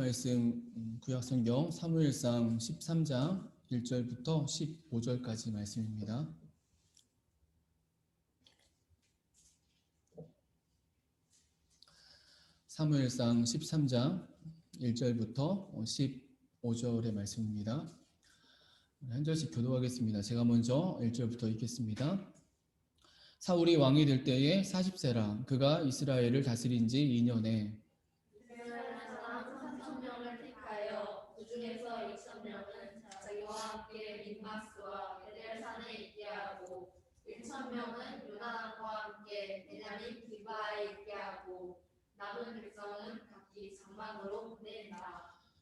말씀 구약성경 사무엘상 13장 1절부터 15절까지 말씀입니다. 사무엘상 13장 1절부터 15절의 말씀입니다. 한 절씩 교독하겠습니다. 제가 먼저 1절부터 읽겠습니다. 사울이 왕이 될 때에 40세라 그가 이스라엘을 다스린 지 2년에 믹마스와 베델산에 있게 하고 1,000명은 요나단과 함께 베냐민 기브아에 있게 하고 남은 백성은 각기 장막으로 보낸다.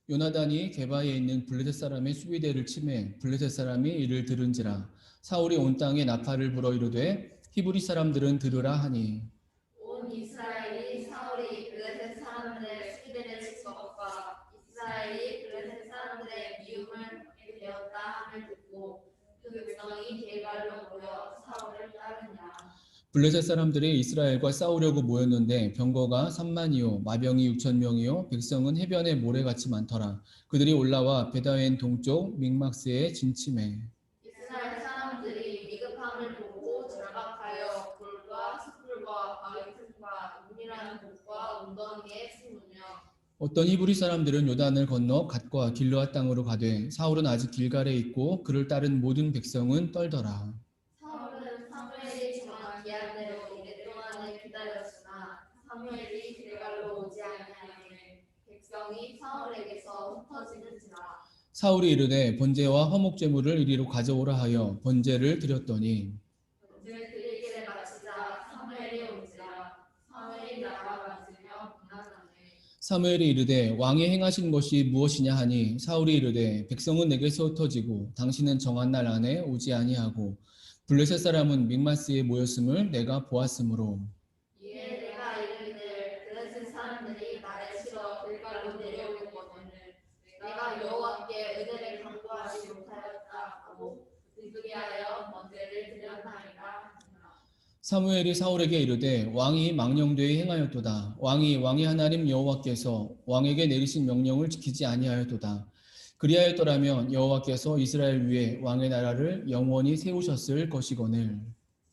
요나단이 게바에 있는 블레셋 사람의 수비대를 치매 블레셋 사람이 이를 들은지라 사울이 온 땅에 나팔을 불어 이르되 히브리 사람들은 들으라 하니 온 이스라엘이 사울이 블레셋 사람들의 수비대를 칠 것과 이스라엘이 블레셋 사람들의 미움을 받게 되었다 함을 듣고 그 백성이 길갈로 모여 사울을 따르니라. 블레셋 사람들이 이스라엘과 싸우려고 모였는데 병거가 3만이요 마병이 6,000명이요 백성은 해변에 모래같이 많더라. 그들이 올라와 베다웬 동쪽 믹막스에 진침해 이스라엘 사람들이 미급함을 보고 절박하여 돌과 숯불과 바위틈과 은이라는 곳과 웅덩이에 숨으며 어떤 히브리 사람들은 요단을 건너 갓과 길르앗 땅으로 가되 사울은 아직 길갈에 있고 그를 따른 모든 백성은 떨더라. 사울은 사무엘이 정한 기한대로 오랫동안을 기다렸으나 사무엘이 길갈로 오지 아니하매 백성이 사울에게서 흩어지는지라. 사울이 이르되 번제와 화목 제물을 이리로 가져오라 하여 번제를 드렸더니 번제를 드리기를 마치자 사무엘이 온지라. 사무엘이 나아갔으며 분하나니 사무엘이 이르되 왕이 행하신 것이 무엇이냐 하니 사울이 이르되 백성은 내게서 흩어지고 당신은 정한 날 안에 오지 아니하고 블레셋 사람은 믹마스에 모였음을 내가 보았으므로 이에 내가 이르기를 블레셋 사람들이 나를 치러 길갈로 내려오거든을 내가 여호와께 은혜를 강구하지 못하였다 하고 그리하여 번제를 드렸나이다. 사무엘이 사울에게 이르되 왕이 망령되이 행하였도다. 왕이 하나님 여호와께서 왕에게 내리신 명령을 지키지 아니하였도다. 그리하였더라면 여호와께서 이스라엘 위에 왕의 나라를 영원히 세우셨을 것이거늘.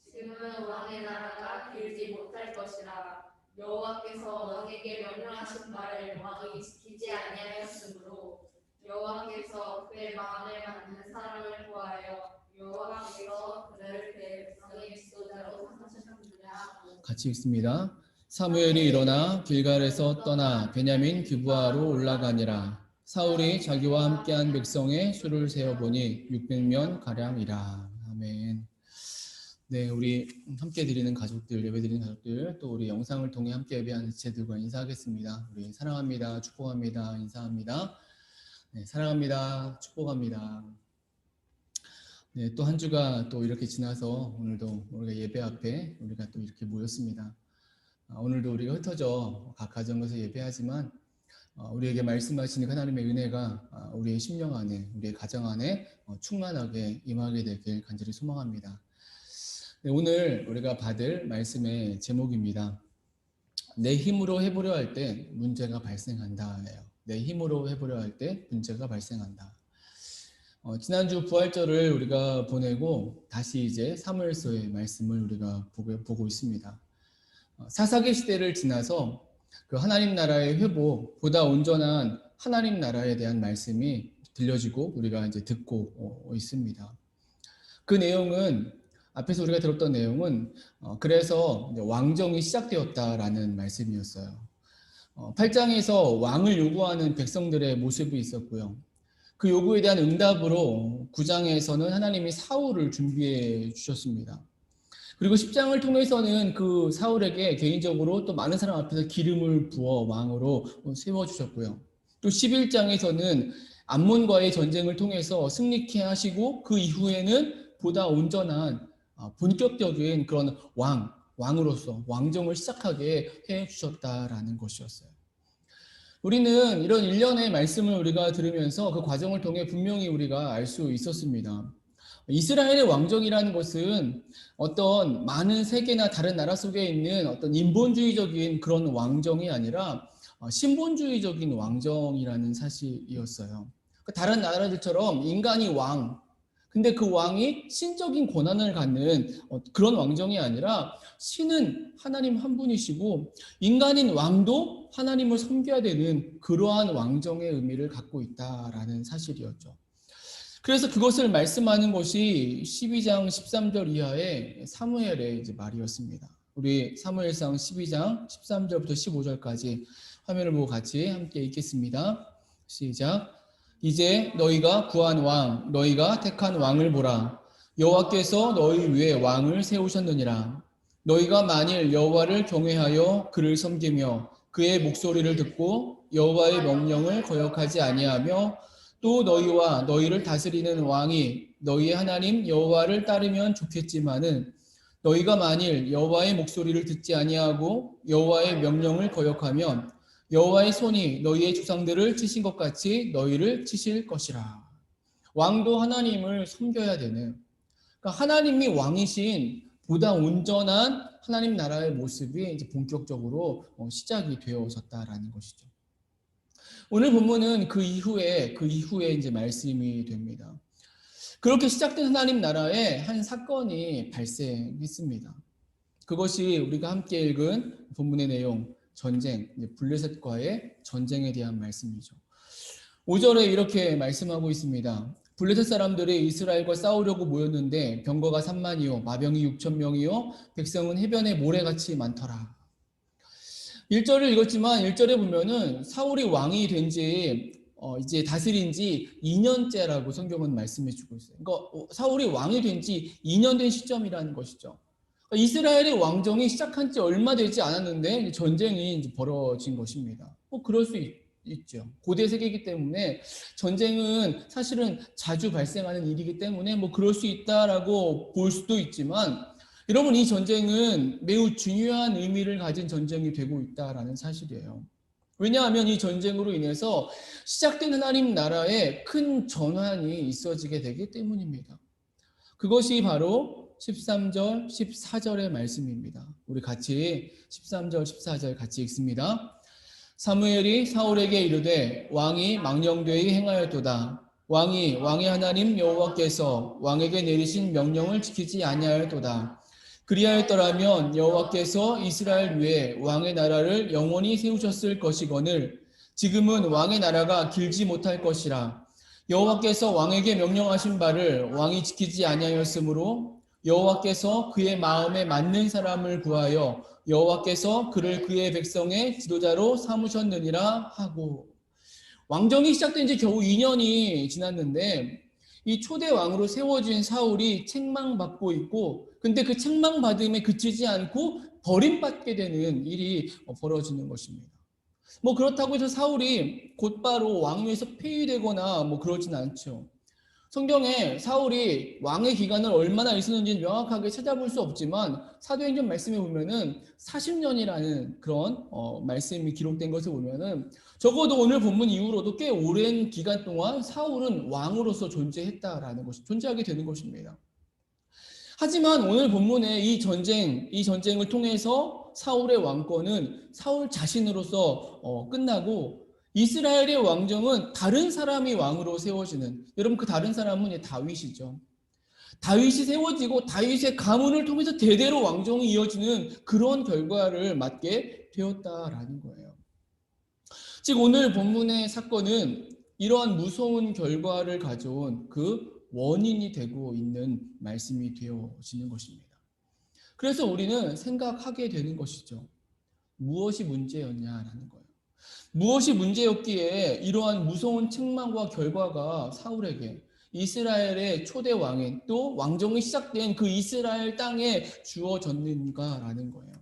지금은 왕의 나라가 길지 못할 것이라. 여호와께서 왕에게 명령하신 바를 왕이 지키지 아니하였으므로 여호와께서 그의 마음에 맞는 사람을 구하여 여호와께서 그를 그의 백성의 지도자로 삼으셨느니라. 같이 읽습니다. 사무엘이 일어나 길갈에서 떠나 베냐민 기브아로 올라가니라. 사울이 자기와 함께한 백성의 수를 세어보니 600명 가량이라. 아멘. 네, 우리 함께 드리는 가족들, 예배드리는 가족들, 또 우리 영상을 통해 함께 예배하는 지체들과 인사하겠습니다. 우리 사랑합니다, 축복합니다, 인사합니다. 네, 사랑합니다, 축복합니다. 네, 또 한 주가 또 이렇게 지나서 오늘도 우리가 예배 앞에 우리가 또 이렇게 모였습니다. 오늘도 우리가 흩어져 각 가정에서 예배하지만 우리에게 말씀하시는 하나님의 은혜가 우리의 심령 안에, 우리의 가정 안에 충만하게 임하게 되길 간절히 소망합니다. 네, 오늘 우리가 받을 말씀의 제목입니다. 내 힘으로 해보려 할 때 문제가 발생한다예요. 내 힘으로 해보려 할 때 문제가 발생한다. 지난주 부활절을 우리가 보내고 다시 이제 사무엘서의 말씀을 우리가 보고 있습니다. 사사기 시대를 지나서 그 하나님 나라의 회복, 보다 온전한 하나님 나라에 대한 말씀이 들려지고 우리가 이제 듣고 있습니다. 그 내용은 앞에서 우리가 들었던 내용은 그래서 왕정이 시작되었다라는 말씀이었어요. 8장에서 왕을 요구하는 백성들의 모습이 있었고요. 그 요구에 대한 응답으로 9장에서는 하나님이 사울을 준비해 주셨습니다. 그리고 10장을 통해서는 그 사울에게 개인적으로 또 많은 사람 앞에서 기름을 부어 왕으로 세워주셨고요. 또 11장에서는 암몬과의 전쟁을 통해서 승리케 하시고 그 이후에는 보다 온전한 본격적인 그런 왕으로서 왕정을 시작하게 해주셨다라는 것이었어요. 우리는 이런 일련의 말씀을 우리가 들으면서 그 과정을 통해 분명히 우리가 알 수 있었습니다. 이스라엘의 왕정이라는 것은 어떤 많은 세계나 다른 나라 속에 있는 어떤 인본주의적인 그런 왕정이 아니라 신본주의적인 왕정이라는 사실이었어요. 그러니까 다른 나라들처럼 인간이 왕, 근데 그 왕이 신적인 권한을 갖는 그런 왕정이 아니라 신은 하나님 한 분이시고 인간인 왕도 하나님을 섬겨야 되는 그러한 왕정의 의미를 갖고 있다라는 사실이었죠. 그래서 그것을 말씀하는 것이 12장 13절 이하의 사무엘의 이제 말이었습니다. 우리 사무엘상 12장 13절부터 15절까지 화면을 보고 같이 함께 읽겠습니다. 시작. 이제 너희가 구한 왕, 너희가 택한 왕을 보라. 여호와께서 너희 위에 왕을 세우셨느니라. 너희가 만일 여호와를 경외하여 그를 섬기며 그의 목소리를 듣고 여호와의 명령을 거역하지 아니하며 또 너희와 너희를 다스리는 왕이 너희의 하나님 여호와를 따르면 좋겠지만은 너희가 만일 여호와의 목소리를 듣지 아니하고 여호와의 명령을 거역하면 여호와의 손이 너희의 조상들을 치신 것 같이 너희를 치실 것이라. 왕도 하나님을 섬겨야 되는, 그러니까 하나님이 왕이신 보다 온전한 하나님 나라의 모습이 이제 본격적으로 시작이 되어졌다라는 것이죠. 오늘 본문은 그 이후에 이제 말씀이 됩니다. 그렇게 시작된 하나님 나라에 한 사건이 발생했습니다. 그것이 우리가 함께 읽은 본문의 내용, 전쟁, 블레셋과의 전쟁에 대한 말씀이죠. 5절에 이렇게 말씀하고 있습니다. 블레셋 사람들이 이스라엘과 싸우려고 모였는데 병거가 3만이요 마병이 6천 명이요 백성은 해변에 모래같이 많더라. 1절을 읽었지만 1절에 보면은 사울이 왕이 된 지 이제 다스린 지 2년째라고 성경은 말씀해 주고 있어요. 그러니까 사울이 왕이 된 지 2년 된 시점이라는 것이죠. 그러니까 이스라엘의 왕정이 시작한 지 얼마 되지 않았는데 전쟁이 이제 벌어진 것입니다. 그럴 수 있죠. 고대 세계이기 때문에 전쟁은 사실은 자주 발생하는 일이기 때문에 그럴 수 있다라고 볼 수도 있지만 여러분, 이 전쟁은 매우 중요한 의미를 가진 전쟁이 되고 있다라는 사실이에요. 왜냐하면 이 전쟁으로 인해서 시작된 하나님 나라에 큰 전환이 있어지게 되기 때문입니다. 그것이 바로 13절, 14절의 말씀입니다. 우리 같이 13절, 14절 같이 읽습니다. 사무엘이 사울에게 이르되 왕이 망령되이 행하였도다. 왕이 왕의 하나님 여호와께서 왕에게 내리신 명령을 지키지 아니하였도다. 그리하였더라면 여호와께서 이스라엘 위에 왕의 나라를 영원히 세우셨을 것이거늘 지금은 왕의 나라가 길지 못할 것이라. 여호와께서 왕에게 명령하신 바를 왕이 지키지 아니하였으므로 여호와께서 그의 마음에 맞는 사람을 구하여 여호와께서 그를 그의 백성의 지도자로 삼으셨느니라 하고. 왕정이 시작된 지 겨우 2년이 지났는데 이 초대 왕으로 세워진 사울이 책망받고 있고, 근데 그 책망받음에 그치지 않고 버림받게 되는 일이 벌어지는 것입니다. 그렇다고 해서 사울이 곧바로 왕위에서 폐위되거나 그러진 않죠. 성경에 사울이 왕의 기간을 얼마나 있었는지는 명확하게 찾아볼 수 없지만 사도행전 말씀에 보면은 40년이라는 그런 말씀이 기록된 것을 보면은 적어도 오늘 본문 이후로도 꽤 오랜 기간 동안 사울은 왕으로서 존재했다라는 것이 존재하게 되는 것입니다. 하지만 오늘 본문의 이 전쟁을 통해서 사울의 왕권은 사울 자신으로서 끝나고 이스라엘의 왕정은 다른 사람이 왕으로 세워지는, 여러분 그 다른 사람은 다윗이죠. 다윗이 세워지고 다윗의 가문을 통해서 대대로 왕정이 이어지는 그런 결과를 맞게 되었다라는 거예요. 즉 오늘 본문의 사건은 이러한 무서운 결과를 가져온 그 원인이 되고 있는 말씀이 되어지는 것입니다. 그래서 우리는 생각하게 되는 것이죠. 무엇이 문제였냐라는 거예요. 무엇이 문제였기에 이러한 무서운 책망과 결과가 사울에게, 이스라엘의 초대 왕인 또 왕정이 시작된 그 이스라엘 땅에 주어졌는가라는 거예요.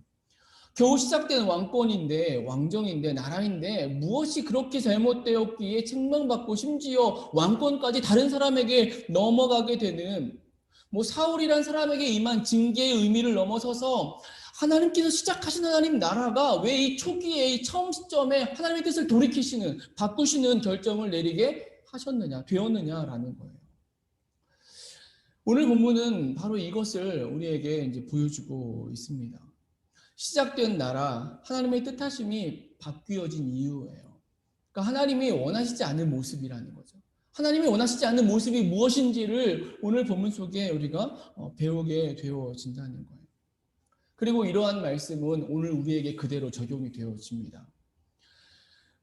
겨우 시작된 왕정인데 나라인데 무엇이 그렇게 잘못되었기에 책망받고 심지어 왕권까지 다른 사람에게 넘어가게 되는, 사울이란 사람에게 임한 징계의 의미를 넘어서서 하나님께서 시작하신 하나님 나라가 왜 이 초기에 이 처음 시점에 하나님의 뜻을 돌이키시는, 바꾸시는 결정을 내리게 되었느냐라는 거예요. 오늘 본문은 바로 이것을 우리에게 이제 보여주고 있습니다. 시작된 나라, 하나님의 뜻하심이 바뀌어진 이유예요. 그러니까 하나님이 원하시지 않는 모습이라는 거죠. 하나님이 원하시지 않는 모습이 무엇인지를 오늘 본문 속에 우리가 배우게 되어진다는 거예요. 그리고 이러한 말씀은 오늘 우리에게 그대로 적용이 되어집니다.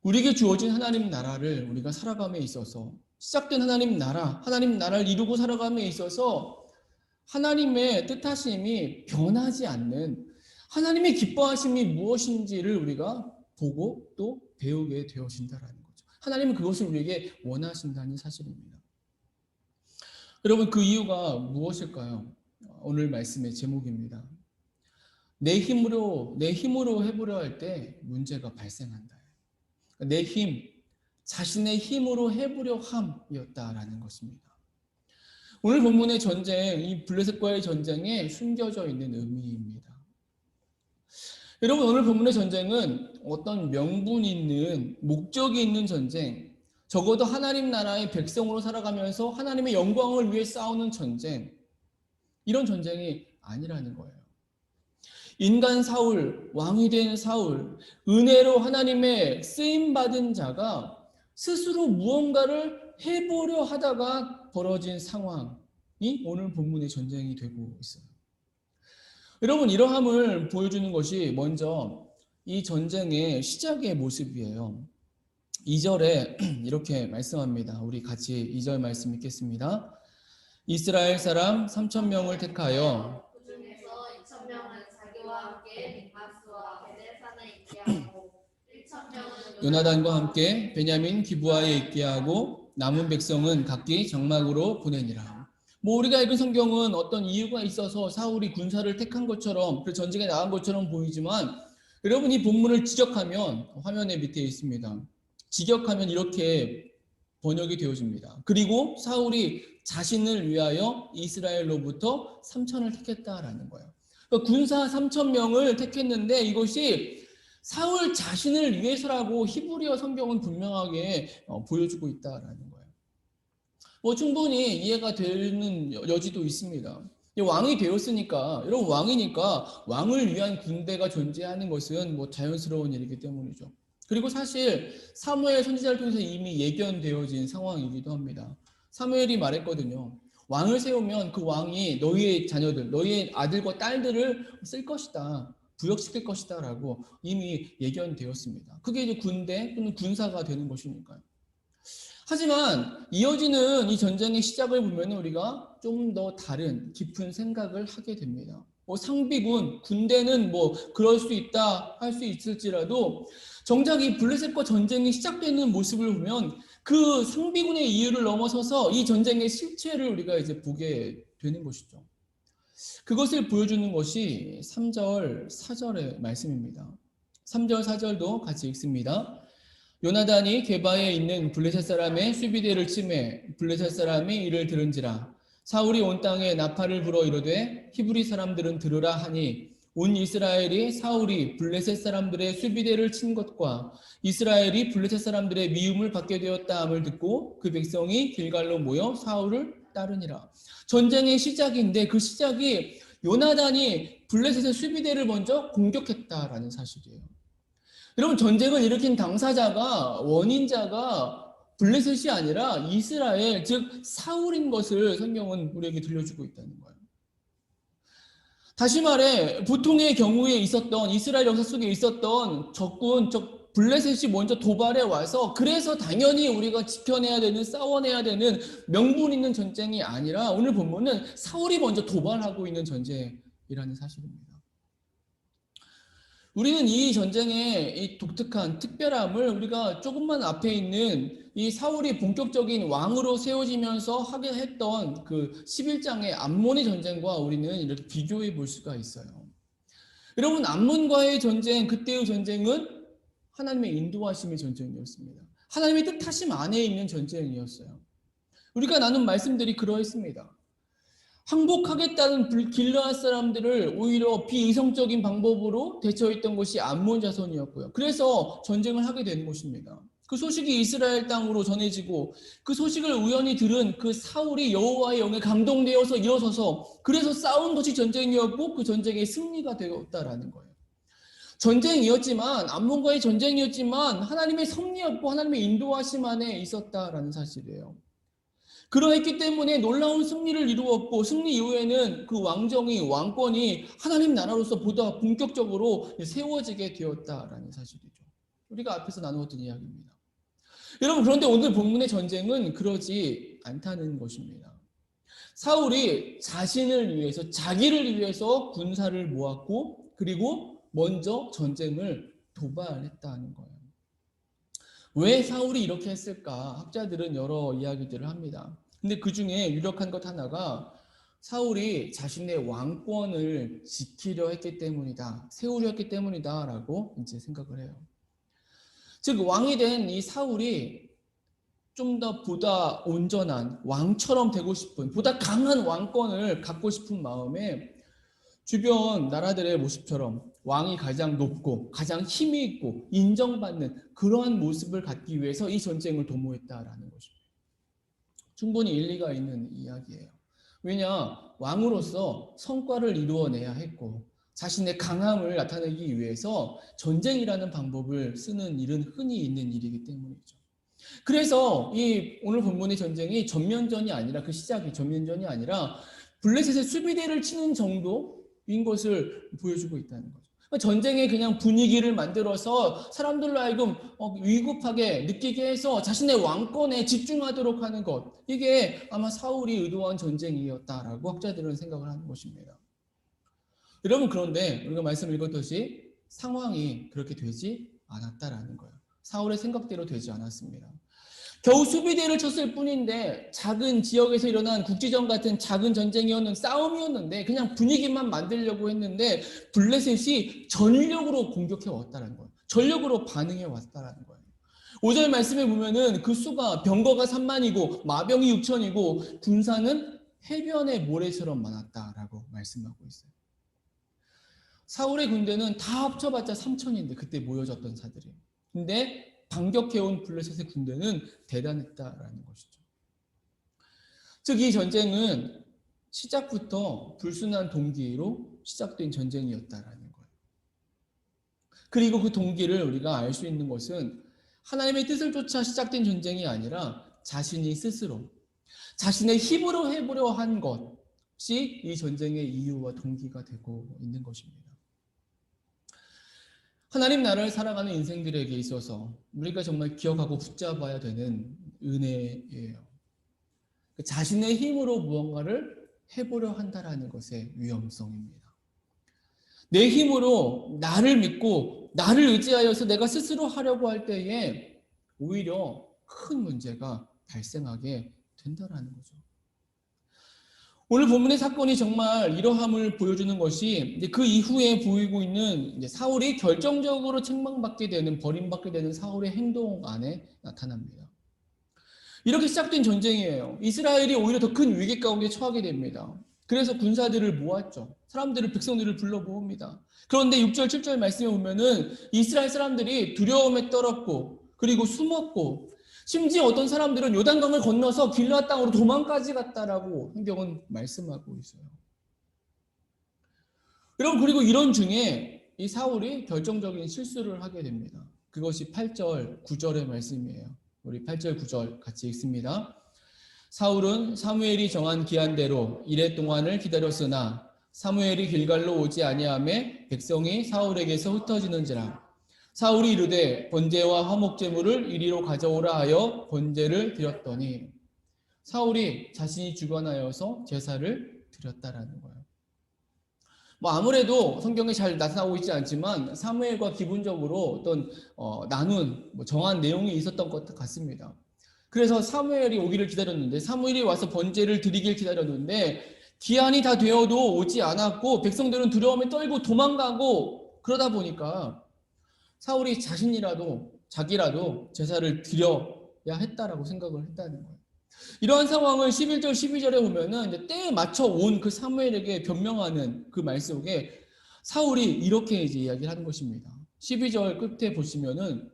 우리에게 주어진 하나님 나라를 우리가 살아감에 있어서 시작된 하나님 나라를 이루고 살아감에 있어서 하나님의 뜻하심이 변하지 않는 하나님의 기뻐하심이 무엇인지를 우리가 보고 또 배우게 되어진다라는 거죠. 하나님은 그것을 우리에게 원하신다는 사실입니다. 여러분, 그 이유가 무엇일까요? 오늘 말씀의 제목입니다. 내 힘으로 해보려 할 때 문제가 발생한다. 내 힘, 자신의 힘으로 해보려 함이었다라는 것입니다. 오늘 본문의 전쟁, 이 블레셋과의 전쟁에 숨겨져 있는 의미입니다. 여러분, 오늘 본문의 전쟁은 어떤 명분이 있는, 목적이 있는 전쟁, 적어도 하나님 나라의 백성으로 살아가면서 하나님의 영광을 위해 싸우는 전쟁, 이런 전쟁이 아니라는 거예요. 인간 사울, 왕이 된 사울, 은혜로 하나님의 쓰임받은 자가 스스로 무언가를 해보려 하다가 벌어진 상황이 오늘 본문의 전쟁이 되고 있어요. 여러분, 이러함을 보여주는 것이 먼저 이 전쟁의 시작의 모습이에요. 2절에 이렇게 말씀합니다. 우리 같이 2절 말씀 읽겠습니다. 이스라엘 사람 3,000명을 택하여 그 중에서 2,000명은 자기와 함께 믹마스와 베델산에 있게 하고 1,000명은 요나단과 함께 베냐민 기브아에 있게 하고 남은 백성은 각기 장막으로 보내니라. 우리가 읽은 성경은 어떤 이유가 있어서 사울이 군사를 택한 것처럼 그 전쟁에 나간 것처럼 보이지만 여러분, 이 본문을 지적하면 화면에 밑에 있습니다. 직역하면 이렇게 번역이 되어집니다. 그리고 사울이 자신을 위하여 이스라엘로부터 3,000을 택했다라는 거예요. 그러니까 군사 3,000명을 택했는데 이것이 사울 자신을 위해서라고 히브리어 성경은 분명하게 보여주고 있다라는 거예요. 충분히 이해가 되는 여지도 있습니다. 왕이 되었으니까, 여러분, 왕이니까 왕을 위한 군대가 존재하는 것은 자연스러운 일이기 때문이죠. 그리고 사실 사무엘 선지자를 통해서 이미 예견되어진 상황이기도 합니다. 사무엘이 말했거든요. 왕을 세우면 그 왕이 너희의 자녀들, 너희의 아들과 딸들을 쓸 것이다. 부역시킬 것이다 라고 이미 예견되었습니다. 그게 이제 군대 또는 군사가 되는 것이니까요. 하지만 이어지는 이 전쟁의 시작을 보면 우리가 좀 더 다른 깊은 생각을 하게 됩니다. 상비군, 군대는 그럴 수 있다 할 수 있을지라도 정작 이 블레셋과 전쟁이 시작되는 모습을 보면 그 상비군의 이유를 넘어서서 이 전쟁의 실체를 우리가 이제 보게 되는 것이죠. 그것을 보여주는 것이 3절, 4절의 말씀입니다. 3절, 4절도 같이 읽습니다. 요나단이 게바에 있는 블레셋 사람의 수비대를 치매 블레셋 사람이 이를 들은지라 사울이 온 땅에 나팔을 불어 이르되 히브리 사람들은 들으라 하니 온 이스라엘이 사울이 블레셋 사람들의 수비대를 친 것과 이스라엘이 블레셋 사람들의 미움을 받게 되었다 함을 듣고 그 백성이 길갈로 모여 사울을 따르니라. 전쟁의 시작인데 그 시작이 요나단이 블레셋의 수비대를 먼저 공격했다라는 사실이에요. 여러분, 전쟁을 일으킨 당사자가, 원인자가 블레셋이 아니라 이스라엘, 즉 사울인 것을 성경은 우리에게 들려주고 있다는 거예요. 다시 말해 보통의 경우에 있었던 이스라엘 역사 속에 있었던 적군, 블레셋이 먼저 도발해 와서 그래서 당연히 우리가 지켜내야 되는, 싸워내야 되는 명분 있는 전쟁이 아니라 오늘 본문은 사울이 먼저 도발하고 있는 전쟁이라는 사실입니다. 우리는 이 전쟁의 이 독특한 특별함을 우리가 조금만 앞에 있는 이 사울이 본격적인 왕으로 세워지면서 하게 했던 그 11장의 암몬의 전쟁과 우리는 이렇게 비교해 볼 수가 있어요. 여러분, 암몬과의 전쟁, 그때의 전쟁은 하나님의 인도하심의 전쟁이었습니다. 하나님의 뜻하심 안에 있는 전쟁이었어요. 우리가 나눈 말씀들이 그러했습니다. 항복하겠다는 길르앗 사람들을 오히려 비이성적인 방법으로 대처했던 것이 암몬 자손이었고요. 그래서 전쟁을 하게 되는 것입니다. 그 소식이 이스라엘 땅으로 전해지고 그 소식을 우연히 들은 그 사울이 여호와의 영에 감동되어서 일어서서 그래서 싸운 것이 전쟁이었고 그 전쟁의 승리가 되었다라는 거예요. 전쟁이었지만, 암몬과의 전쟁이었지만 하나님의 섭리였고 하나님의 인도하심 안에 있었다라는 사실이에요. 그러했기 때문에 놀라운 승리를 이루었고, 승리 이후에는 그 왕권이 하나님 나라로서 보다 본격적으로 세워지게 되었다라는 사실이죠. 우리가 앞에서 나누었던 이야기입니다. 여러분, 그런데 오늘 본문의 전쟁은 그러지 않다는 것입니다. 사울이 자신을 위해서, 자기를 위해서 군사를 모았고, 그리고 먼저 전쟁을 도발했다는 거예요. 왜 사울이 이렇게 했을까? 학자들은 여러 이야기들을 합니다. 근데 그 중에 유력한 것 하나가 사울이 자신의 왕권을 지키려 했기 때문이다, 세우려 했기 때문이다라고 이제 생각을 해요. 즉, 왕이 된 이 사울이 좀 더 보다 온전한 왕처럼 되고 싶은, 보다 강한 왕권을 갖고 싶은 마음에 주변 나라들의 모습처럼 왕이 가장 높고 가장 힘이 있고 인정받는 그러한 모습을 갖기 위해서 이 전쟁을 도모했다라는 것입니다. 충분히 일리가 있는 이야기예요. 왜냐, 왕으로서 성과를 이루어내야 했고 자신의 강함을 나타내기 위해서 전쟁이라는 방법을 쓰는 일은 흔히 있는 일이기 때문이죠. 그래서 이 오늘 본문의 전쟁이 전면전이 아니라, 그 시작이 전면전이 아니라 블레셋의 수비대를 치는 정도인 것을 보여주고 있다는 거죠. 전쟁의 그냥 분위기를 만들어서 사람들로 하여금 위급하게 느끼게 해서 자신의 왕권에 집중하도록 하는 것, 이게 아마 사울이 의도한 전쟁이었다라고 학자들은 생각을 하는 것입니다. 여러분, 그런데 우리가 말씀을 읽었듯이 상황이 그렇게 되지 않았다라는 거예요. 사울의 생각대로 되지 않았습니다. 겨우 수비대를 쳤을 뿐인데, 작은 지역에서 일어난 국지전 같은 작은 싸움이었는데 그냥 분위기만 만들려고 했는데 블레셋이 전력으로 공격해 왔다는 거예요. 전력으로 반응해 왔다는 거예요. 5절 말씀에 보면은 그 수가 병거가 3만이고 마병이 6천이고 군사는 해변의 모래처럼 많았다라고 말씀하고 있어요. 사울의 군대는 다 합쳐봤자 3천인데 그때 모여졌던 사들이. 근데 반격해온 블레셋의 군대는 대단했다라는 것이죠. 즉, 이 전쟁은 시작부터 불순한 동기로 시작된 전쟁이었다라는 거예요. 그리고 그 동기를 우리가 알 수 있는 것은 하나님의 뜻을 쫓아 시작된 전쟁이 아니라 자신이 스스로 자신의 힘으로 해보려 한 것이 이 전쟁의 이유와 동기가 되고 있는 것입니다. 하나님 나라를 살아가는 인생들에게 있어서 우리가 정말 기억하고 붙잡아야 되는 은혜예요. 자신의 힘으로 무언가를 해보려 한다는 것의 위험성입니다. 내 힘으로 나를 믿고 나를 의지하여서 내가 스스로 하려고 할 때에 오히려 큰 문제가 발생하게 된다는 거죠. 오늘 본문의 사건이 정말 이러함을 보여주는 것이 그 이후에 보이고 있는 사울이 결정적으로 책망받게 되는, 버림받게 되는 사울의 행동 안에 나타납니다. 이렇게 시작된 전쟁이에요. 이스라엘이 오히려 더 큰 위기 가운데 처하게 됩니다. 그래서 군사들을 모았죠. 백성들을 불러 모읍니다. 그런데 6절, 7절 말씀에 보면은 이스라엘 사람들이 두려움에 떨었고, 그리고 숨었고, 심지어 어떤 사람들은 요단강을 건너서 길르앗 땅으로 도망까지 갔다라고 성경은 말씀하고 있어요. 여러분, 그리고 이런 중에 이 사울이 결정적인 실수를 하게 됩니다. 그것이 8절, 9절의 말씀이에요. 우리 8절, 9절 같이 읽습니다. 사울은 사무엘이 정한 기한대로 이레 동안을 기다렸으나 사무엘이 길갈로 오지 아니하매 백성이 사울에게서 흩어지는지라. 사울이 이르되 번제와 화목제물을 이리로 가져오라 하여 번제를 드렸더니, 사울이 자신이 주관하여서 제사를 드렸다라는 거예요. 아무래도 성경에 잘 나타나고 있지 않지만 사무엘과 기본적으로 어떤 나눈 정한 내용이 있었던 것 같습니다. 그래서 사무엘이 오기를 기다렸는데, 사무엘이 와서 번제를 드리길 기다렸는데 기한이 다 되어도 오지 않았고 백성들은 두려움에 떨고 도망가고, 그러다 보니까 사울이 자기라도 제사를 드려야 했다라고 생각을 했다는 거예요. 이러한 상황을 11절, 12절에 보면은 이제 때에 맞춰 온 그 사무엘에게 변명하는 그 말 속에 사울이 이렇게 이제 이야기를 하는 것입니다. 12절 끝에 보시면은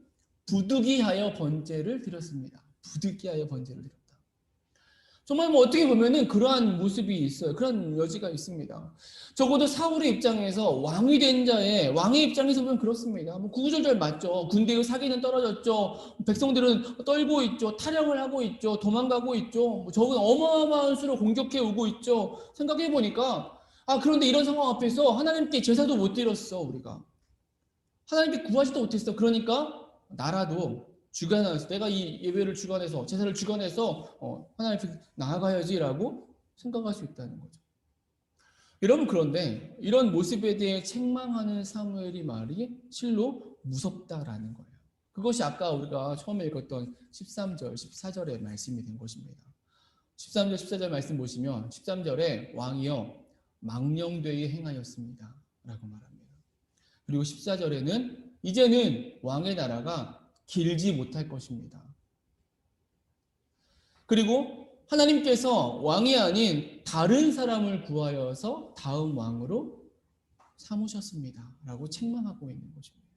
부득이하여 번제를 드렸습니다. 부득이하여 번제를 드렸다. 정말 뭐 어떻게 보면은 그러한 모습이 있어요. 그런 여지가 있습니다. 적어도 사울의 입장에서 왕이 된 자의 왕의 입장에서 보면 그렇습니다. 뭐 구구절절 맞죠. 군대의 사기는 떨어졌죠. 백성들은 떨고 있죠. 타령을 하고 있죠. 도망가고 있죠. 뭐 적은 어마어마한 수로 공격해 오고 있죠. 생각해 보니까 그런데 이런 상황 앞에서 하나님께 제사도 못 드렸어 우리가. 하나님께 구하지도 못했어. 그러니까 나라도 주관해서 내가 이 예배를 주관해서 제사를 주관해서 하나님 앞에 나아가야지라고 생각할 수 있다는 거죠. 여러분 그런데 이런 모습에 대해 책망하는 사무엘이 말이 실로 무섭다라는 거예요. 그것이 아까 우리가 처음에 읽었던 13절, 14절의 말씀이 된 것입니다. 13절, 14절 말씀 보시면 13절에 왕이여 망령되이 행하였습니다 라고 말합니다. 그리고 14절에는 이제는 왕의 나라가 길지 못할 것입니다. 그리고 하나님께서 왕이 아닌 다른 사람을 구하여서 다음 왕으로 삼으셨습니다. 라고 책망하고 있는 것입니다.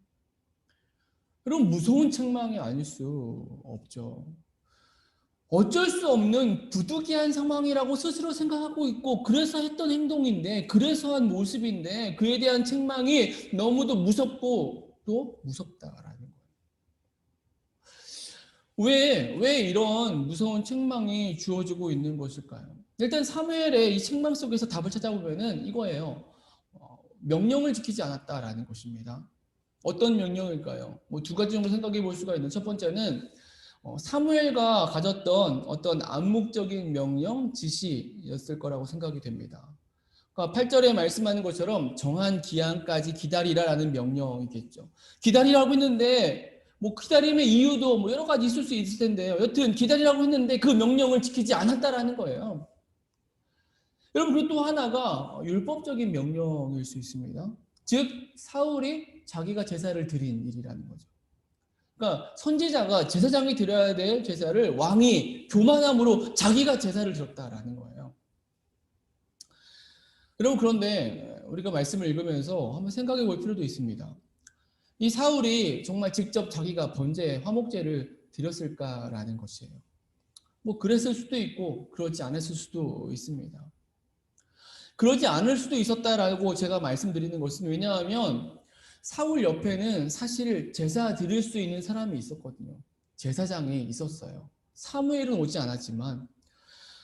그럼 무서운 책망이 아닐 수 없죠. 어쩔 수 없는 부득이한 상황이라고 스스로 생각하고 있고 그래서 했던 행동인데 그래서 한 모습인데 그에 대한 책망이 너무도 무섭고 또 무섭다라는 거예요. 왜 이런 무서운 책망이 주어지고 있는 것일까요? 일단 사무엘의 이 책망 속에서 답을 찾아보면은 이거예요. 명령을 지키지 않았다라는 것입니다. 어떤 명령일까요? 뭐 두 가지 정도 생각해 볼 수가 있는 첫 번째는 사무엘가 가졌던 어떤 암묵적인 명령, 지시였을 거라고 생각이 됩니다. 그러니까 8절에 말씀하는 것처럼 정한 기한까지 기다리라라는 명령이겠죠. 기다리라고 했는데 뭐 기다림의 이유도 뭐 여러 가지 있을 수 있을 텐데요. 여튼 기다리라고 했는데 그 명령을 지키지 않았다라는 거예요. 여러분 그리고 또 하나가 율법적인 명령일 수 있습니다. 즉 사울이 자기가 제사를 드린 일이라는 거죠. 그러니까 선지자가 제사장이 드려야 될 제사를 왕이 교만함으로 자기가 제사를 드렸다라는 거예요. 여러분 그런데 우리가 말씀을 읽으면서 한번 생각해 볼 필요도 있습니다. 이 사울이 정말 직접 자기가 번제, 화목제를 드렸을까라는 것이에요. 뭐 그랬을 수도 있고 그렇지 않았을 수도 있습니다. 그러지 않을 수도 있었다라고 제가 말씀드리는 것은 왜냐하면 사울 옆에는 사실 제사 드릴 수 있는 사람이 있었거든요. 제사장이 있었어요. 사무엘은 오지 않았지만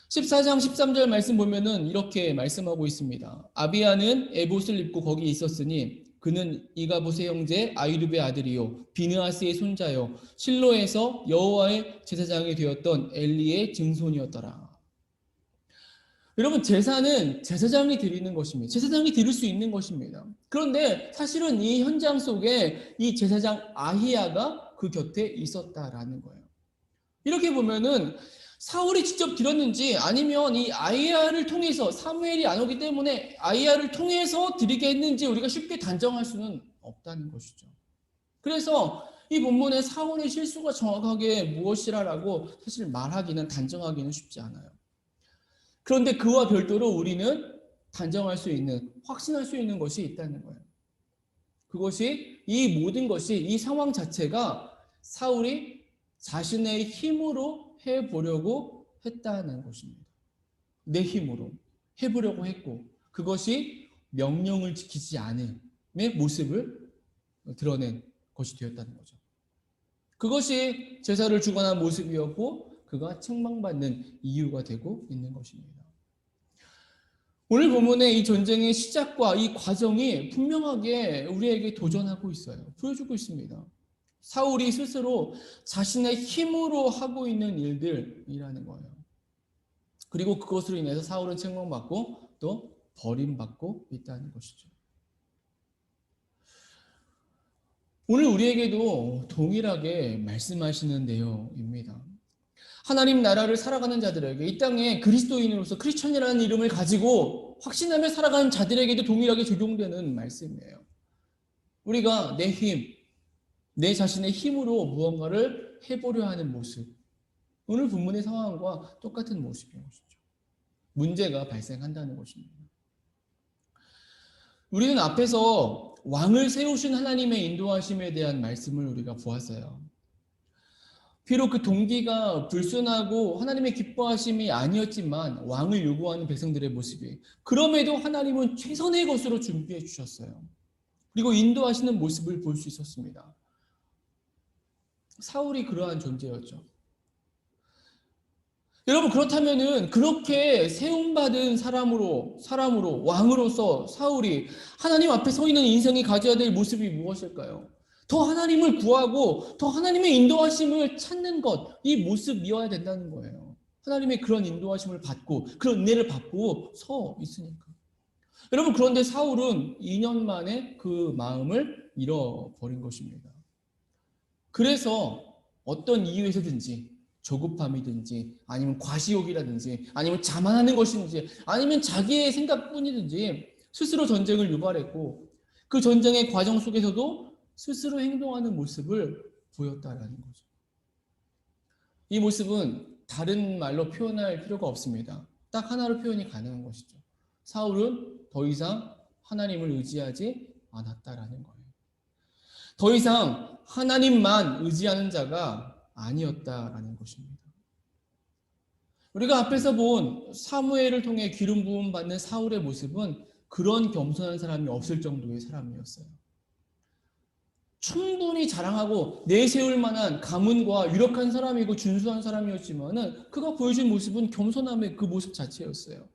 14장 13절 말씀 보면은 이렇게 말씀하고 있습니다. 아비야는 에봇을 입고 거기 있었으니 그는 이가봇의 형제 아이룹의 아들이요 비느하스의 손자요 실로에서 여호와의 제사장이 되었던 엘리의 증손이었더라. 여러분 제사는 제사장이 드리는 것입니다. 제사장이 드릴 수 있는 것입니다. 그런데 사실은 이 현장 속에 이 제사장 아히야가 그 곁에 있었다라는 거예요. 이렇게 보면은 사울이 직접 드렸는지 아니면 이 아히야를 통해서 사무엘이 안 오기 때문에 아히야를 통해서 드리게 했는지 우리가 쉽게 단정할 수는 없다는 것이죠. 그래서 이 본문에 사울의 실수가 정확하게 무엇이라고 사실 말하기는 단정하기는 쉽지 않아요. 그런데 그와 별도로 우리는 단정할 수 있는, 확신할 수 있는 것이 있다는 거예요. 그것이 이 모든 것이 이 상황 자체가 사울이 자신의 힘으로 해보려고 했다는 것입니다. 내 힘으로 해보려고 했고 그것이 명령을 지키지 않음의 모습을 드러낸 것이 되었다는 거죠. 그것이 제사를 주관한 모습이었고 그가 책망받는 이유가 되고 있는 것입니다. 오늘 본문의 이 전쟁의 시작과 이 과정이 분명하게 우리에게 도전하고 있어요. 보여주고 있습니다. 사울이 스스로 자신의 힘으로 하고 있는 일들이라는 거예요. 그리고 그것으로 인해서 사울은 책망받고 또 버림받고 있다는 것이죠. 오늘 우리에게도 동일하게 말씀하시는 내용입니다. 하나님 나라를 살아가는 자들에게 이 땅에 그리스도인으로서 크리스천이라는 이름을 가지고 확신하며 살아가는 자들에게도 동일하게 적용되는 말씀이에요. 우리가 내 힘, 내 자신의 힘으로 무언가를 해보려 하는 모습. 오늘 본문의 상황과 똑같은 모습인 것이죠. 문제가 발생한다는 것입니다. 우리는 앞에서 왕을 세우신 하나님의 인도하심에 대한 말씀을 우리가 보았어요. 비록 그 동기가 불순하고 하나님의 기뻐하심이 아니었지만 왕을 요구하는 백성들의 모습이 그럼에도 하나님은 최선의 것으로 준비해 주셨어요. 그리고 인도하시는 모습을 볼 수 있었습니다. 사울이 그러한 존재였죠. 여러분 그렇다면은 그렇게 세움받은 사람으로 왕으로서 사울이 하나님 앞에 서 있는 인생이 가져야 될 모습이 무엇일까요? 더 하나님을 구하고 더 하나님의 인도하심을 찾는 것, 이 모습이어야 된다는 거예요. 하나님의 그런 인도하심을 받고 그런 은혜를 받고 서 있으니까. 여러분 그런데 사울은 2년 만에 그 마음을 잃어버린 것입니다. 그래서 어떤 이유에서든지 조급함이든지 아니면 과시욕이라든지 아니면 자만하는 것인지 아니면 자기의 생각뿐이든지 스스로 전쟁을 유발했고 그 전쟁의 과정 속에서도 스스로 행동하는 모습을 보였다라는 거죠. 이 모습은 다른 말로 표현할 필요가 없습니다. 딱 하나로 표현이 가능한 것이죠. 사울은 더 이상 하나님을 의지하지 않았다라는 거예요. 더 이상 하나님만 의지하는 자가 아니었다라는 것입니다. 우리가 앞에서 본 사무엘을 통해 기름 부음 받는 사울의 모습은 그런 겸손한 사람이 없을 정도의 사람이었어요. 충분히 자랑하고 내세울 만한 가문과 유력한 사람이고 준수한 사람이었지만은 그가 보여준 모습은 겸손함의 그 모습 자체였어요.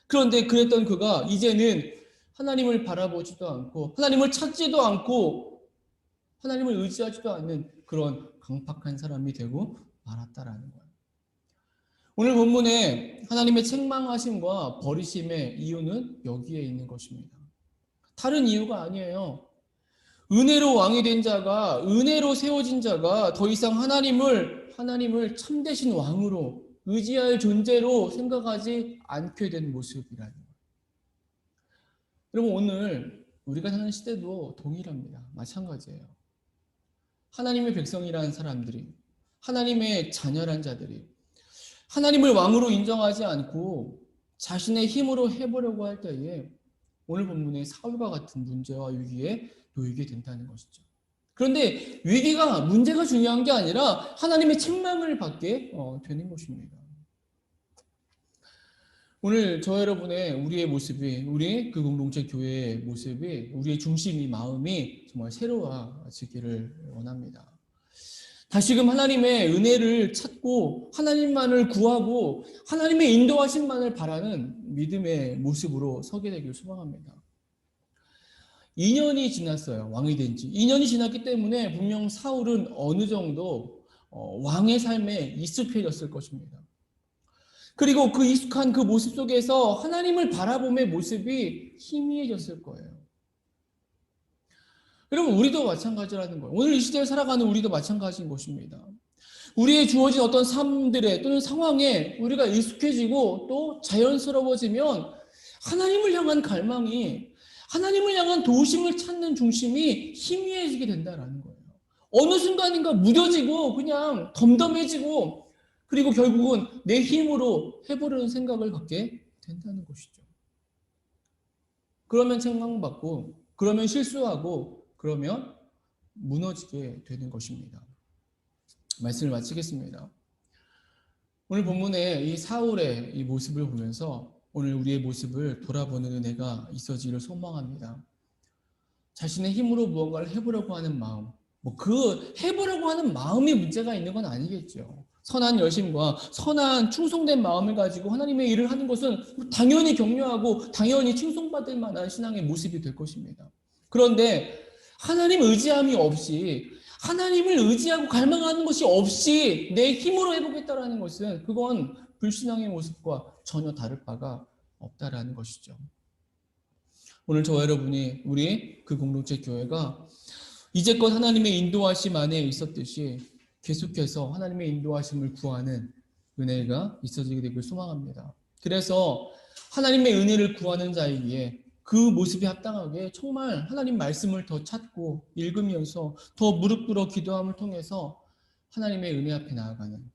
그런데 그랬던 그가 이제는 하나님을 바라보지도 않고 하나님을 찾지도 않고 하나님을 의지하지도 않는 그런 강팍한 사람이 되고 말았다라는 거예요. 오늘 본문에 하나님의 책망하심과 버리심의 이유는 여기에 있는 것입니다. 다른 이유가 아니에요. 은혜로 왕이 된 자가, 은혜로 세워진 자가 더 이상 하나님을 참되신 왕으로 의지할 존재로 생각하지 않게 된 모습이라는 거예요. 여러분 오늘 우리가 사는 시대도 동일합니다. 마찬가지예요. 하나님의 백성이라는 사람들이, 하나님의 자녀란 자들이 하나님을 왕으로 인정하지 않고 자신의 힘으로 해보려고 할 때에 오늘 본문의 사울과 같은 문제와 위기에 놓이게 된다는 것이죠. 그런데 문제가 중요한 게 아니라 하나님의 책망을 받게 되는 것입니다. 오늘 저 여러분의 우리의 모습이, 우리 그 공동체 교회의 모습이, 우리의 중심이, 마음이 정말 새로워지기를 원합니다. 다시금 하나님의 은혜를 찾고 하나님만을 구하고 하나님의 인도하심만을 바라는 믿음의 모습으로 서게 되길 소망합니다. 2년이 지났어요. 왕이 된 지. 2년이 지났기 때문에 분명 사울은 어느 정도 왕의 삶에 익숙해졌을 것입니다. 그리고 그 익숙한 그 모습 속에서 하나님을 바라봄의 모습이 희미해졌을 거예요. 여러분 우리도 마찬가지라는 거예요. 오늘 이 시대를 살아가는 우리도 마찬가지인 것입니다. 우리의 주어진 어떤 삶들에 또는 상황에 우리가 익숙해지고 또 자연스러워지면 하나님을 향한 갈망이 하나님을 향한 도우심을 찾는 중심이 희미해지게 된다는 거예요. 어느 순간인가 무뎌지고 그냥 덤덤해지고 그리고 결국은 내 힘으로 해보려는 생각을 갖게 된다는 것이죠. 그러면 책망받고 그러면 실수하고 그러면 무너지게 되는 것입니다. 말씀을 마치겠습니다. 오늘 본문에 이 사울의 이 모습을 보면서 오늘 우리의 모습을 돌아보는 은혜가 있어지기를 소망합니다. 자신의 힘으로 무언가를 해보려고 하는 마음, 해보려고 하는 마음이 문제가 있는 건 아니겠죠. 선한 열심과 선한 충성된 마음을 가지고 하나님의 일을 하는 것은 당연히 격려하고 당연히 칭송받을 만한 신앙의 모습이 될 것입니다. 그런데 하나님 의지함이 없이 하나님을 의지하고 갈망하는 것이 없이 내 힘으로 해보겠다라는 것은 그건 불신앙의 모습과 전혀 다를 바가 없다라는 것이죠. 오늘 저와 여러분이 우리 그 공동체 교회가 이제껏 하나님의 인도하심 안에 있었듯이 계속해서 하나님의 인도하심을 구하는 은혜가 있어지게 되길 소망합니다. 그래서 하나님의 은혜를 구하는 자이기에 그 모습에 합당하게 정말 하나님 말씀을 더 찾고 읽으면서 더 무릎 꿇어 기도함을 통해서 하나님의 은혜 앞에 나아가는,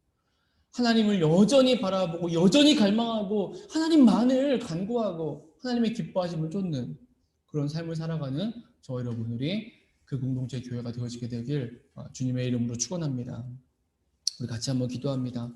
하나님을 여전히 바라보고 여전히 갈망하고 하나님만을 간구하고 하나님의 기뻐하심을 쫓는 그런 삶을 살아가는 저 여러분들이 그 공동체 교회가 되어지게 되길 주님의 이름으로 축원합니다. 우리 같이 한번 기도합니다.